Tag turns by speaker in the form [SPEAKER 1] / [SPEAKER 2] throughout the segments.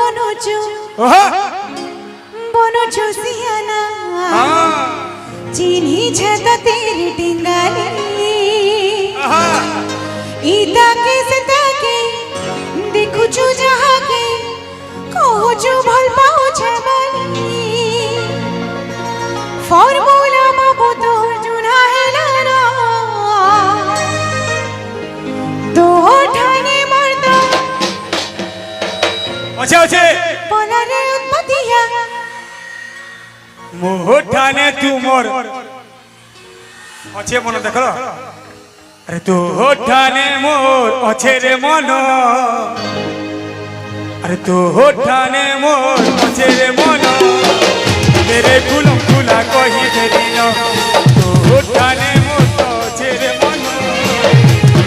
[SPEAKER 1] বনচু বনচু সিয়ানা চিনি ছেতা তেরি টিঙ্গালি ইতা কে সতা কে দেখুছু যাহা কে কহুছু ভাল পাও ছবালি ফর্মুলা বাবু তোর জুনা হেলা না তো ঠানে মর্দ
[SPEAKER 2] আছে আছে
[SPEAKER 1] পলারে উৎপতিয়া
[SPEAKER 2] মোহঠানে তুমর আছে মন দেখো আরে তো হোঠানে মোর আছে রে মন আরে তো হোঠানে মোর আছে রে মন তেরে কুলম কুলা কহি দেদিন তো হোঠানে মোর আছে রে মন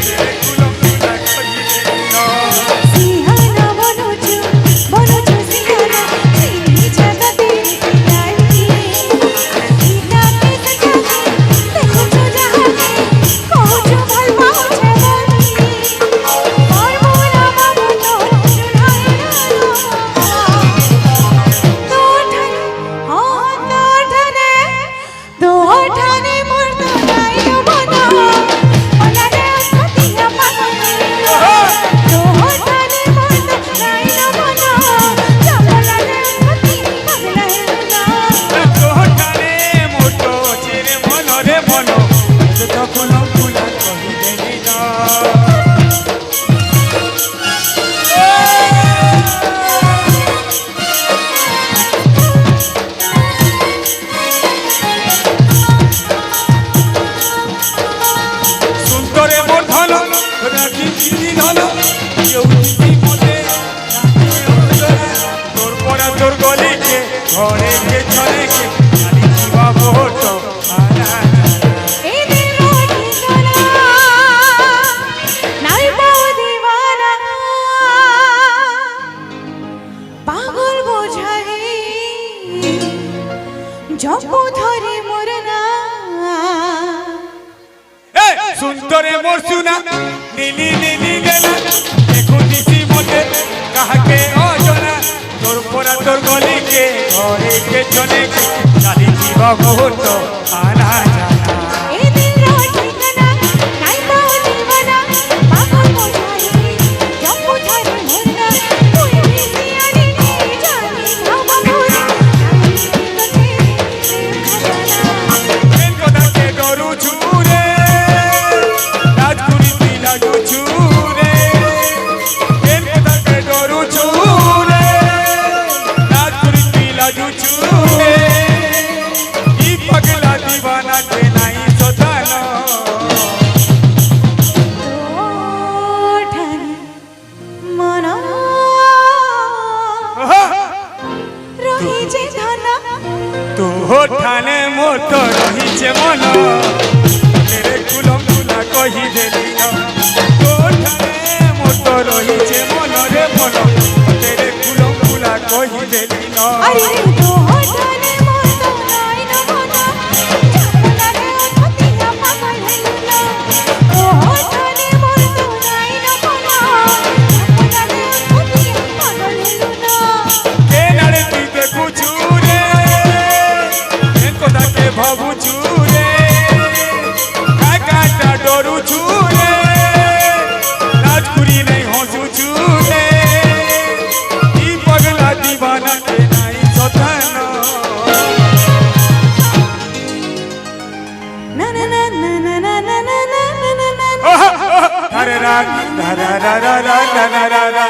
[SPEAKER 2] তেরে কুলম কুলা কহি দেদিন
[SPEAKER 1] সিহানা বনচু বনচু সিহানা চিনি ছেতা তেরি টিঙ্গালি ইতা কে সতা কে দেখুছু যাহা কে কহুছু ভাল পাও ছবালি ফর্মুলা বাবু তোর জুনা হেলা তো ঠানে মর্দ গাইলো বনা পলারে উৎপতিয়া পাগলি তো ঠানে মর্দ গাইলো বনা পলারে উৎপতিয়া পাগলি
[SPEAKER 2] তো হোঠানে মোর তো আছে রে মন রে মন তো কুলম কুলা কহি দেদিন সুন্দরে মোর ধন রাখি চিনি ধন কেউ দিদি মতে তোর পরা তোর গলিকে ঘরে কে চলে কে খালি জীবা ভোট
[SPEAKER 1] এদের ঠিকানা নাই পাও দিওয়ানা পাগল বোঝাই জপ ধরে মোর না
[SPEAKER 2] সুন্দরে মোর সুনা নীলি নীলি লেলা দেখো দিদি মতে কাহাকে অজনা তোর পরা তোর গলিকে ঘরে কে চলে কে খালি জীবা ভোট আনা জানা
[SPEAKER 1] এদের ঠিকানা নাই পাও দিওয়ানা পাগল বোঝাই জপ ধরে মোর না তুই বিসিয়ারি জানি ভাবা মোরে
[SPEAKER 2] এন কথাকে ডরু ছুরে রাজপুরি তিলা ছুরে এন কথাকে ডরু ছুরে রাজপুরি তিলা ছুরে ই পাগলা দিবানা কে নাই সদানো
[SPEAKER 1] ঠানে মন রহিছে ধনা
[SPEAKER 2] তো হোঠানে মোর তো রহিছে মন তেরে কুলম কুলা কহি দেলি তো হোঠানে মোর তো রহিছে মন রে মন তেরে কুলম কুলা কহি দেলি
[SPEAKER 1] আরে তো ঠানে মন নাই না মনা পলারে উৎপতিয়া পাগল হেলুনা তো ঠানে মন নাই না মনা পলারে উৎপতিয়া পাগল হেলুনা
[SPEAKER 2] কে নাড়ে তুই দেখুছু রে এন কথাকে ভাবুছু রে কাকাটা ডরুছু রে রাজপুরি নাই হসুছু রে ই পাগলা দিবানা কে নাই সতানো
[SPEAKER 1] না না না না না না না না না না না
[SPEAKER 2] ধারে রাগ ধারা রা রা রা রা রা রা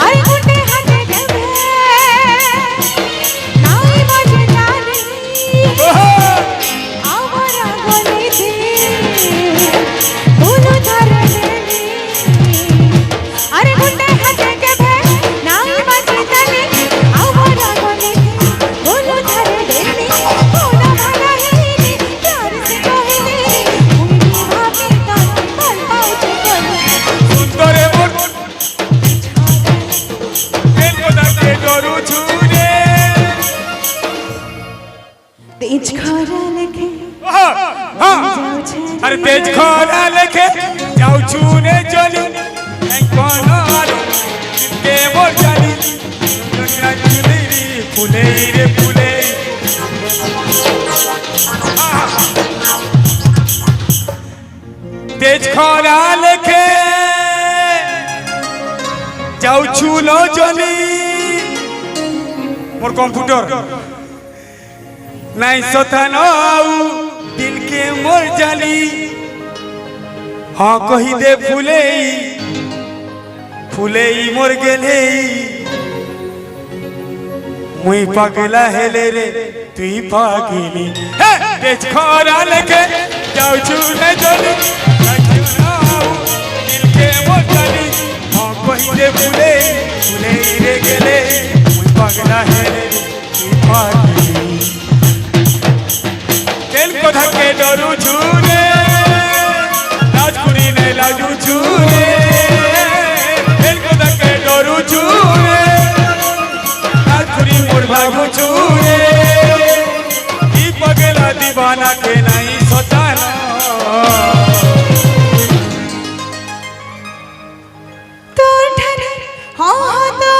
[SPEAKER 1] আরে গুটে হাতে দেবে নাই বাজে জানি আমার গলিতে ফুল ধরে আরে গুটে হাতে দেবে নাই বাজে জানি
[SPEAKER 2] আর তেজ খরা লেখে যাও চুনে চলি কোন আর কে মোর জানি দুনিয়া চুলেরি ফুলে রে ফুলে তেজ খরা লেখে যাও চুলো চলি মোর কম্পিউটার নাই সথান दिल के मोर जाली हाँ कही दे फूले फूले मोर गेले मुई पागला हेले रे तुई पागली तेज खरा लेके जाऊ चूने जली दिल के मोर जाली हाँ कही दे फूले फूले रे गेले मुई पागला हेले रे तुई पागली तेल को धक्के डरू छूने राजकुड़ी ने लाजू छूने तेल को धक्के डरू छूने राजकुड़ी मोर भागू छूने ई पगला दीवाना के नहीं सताना
[SPEAKER 1] तो ठने हाँ तो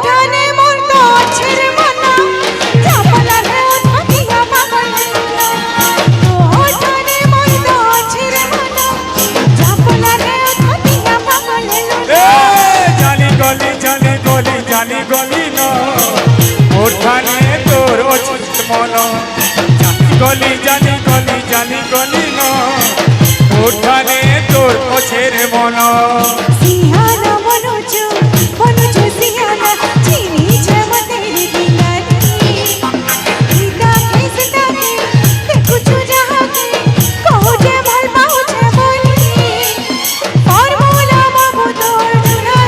[SPEAKER 1] ठने मोर तो छिर मना चापला रे उत्पतिया पागल हेलुना तो ठने मोर तो छिर मना चापला रे उत्पतिया पागल हेलुना
[SPEAKER 2] जानी गली जानी गली जानी गली न ओठाने तोर ओचित मन जानी गली जानी गली जानी गली न ओठाने तोर ओछेर मन
[SPEAKER 1] सियाना मनोजो सियाना चीनी जब तेरी दीवानी गीता के सता के देखो जो जहाँ के कहो जे भल पाओ जे बोली फॉर्मूला बाबू तोड़ जुना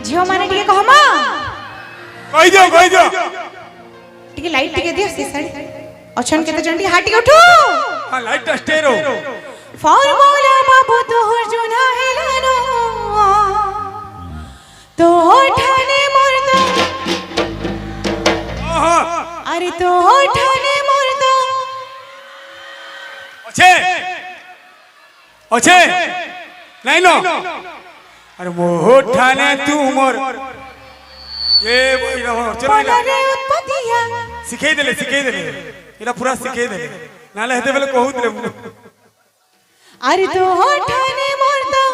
[SPEAKER 1] झियो माने टिके कहो माँ
[SPEAKER 2] कहि दो
[SPEAKER 1] टिके लाइट टिके दियो से साड़ी अछन के तो जंटी हाथ टिके उठो
[SPEAKER 2] हां लाइट स्टेरो
[SPEAKER 1] फॉर्मूला बाबू तोड़ जुना हेलानो तो ठाने मोर तो अरे तो ठाने मोर तो
[SPEAKER 2] अच्छे नहीं नो अरे मोह ठाने तू मोर ये वही रहो चलो
[SPEAKER 1] पगले उत्पतिया
[SPEAKER 2] सिखाई देले इला पूरा सिखाई देले नाले हेते बेले कहू देले
[SPEAKER 1] अरे तो ठाने मोर तो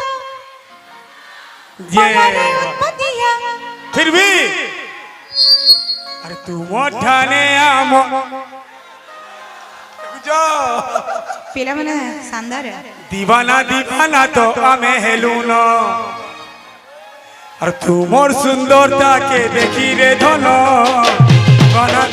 [SPEAKER 1] पगले उत्पतिया
[SPEAKER 2] फिर भी अरे तू मोठाने आमो जो
[SPEAKER 1] पीला मने शानदार है
[SPEAKER 2] दीवाना तो आमे हेलुनो और तू मोर सुंदरता के देखी रे धनो दीवाना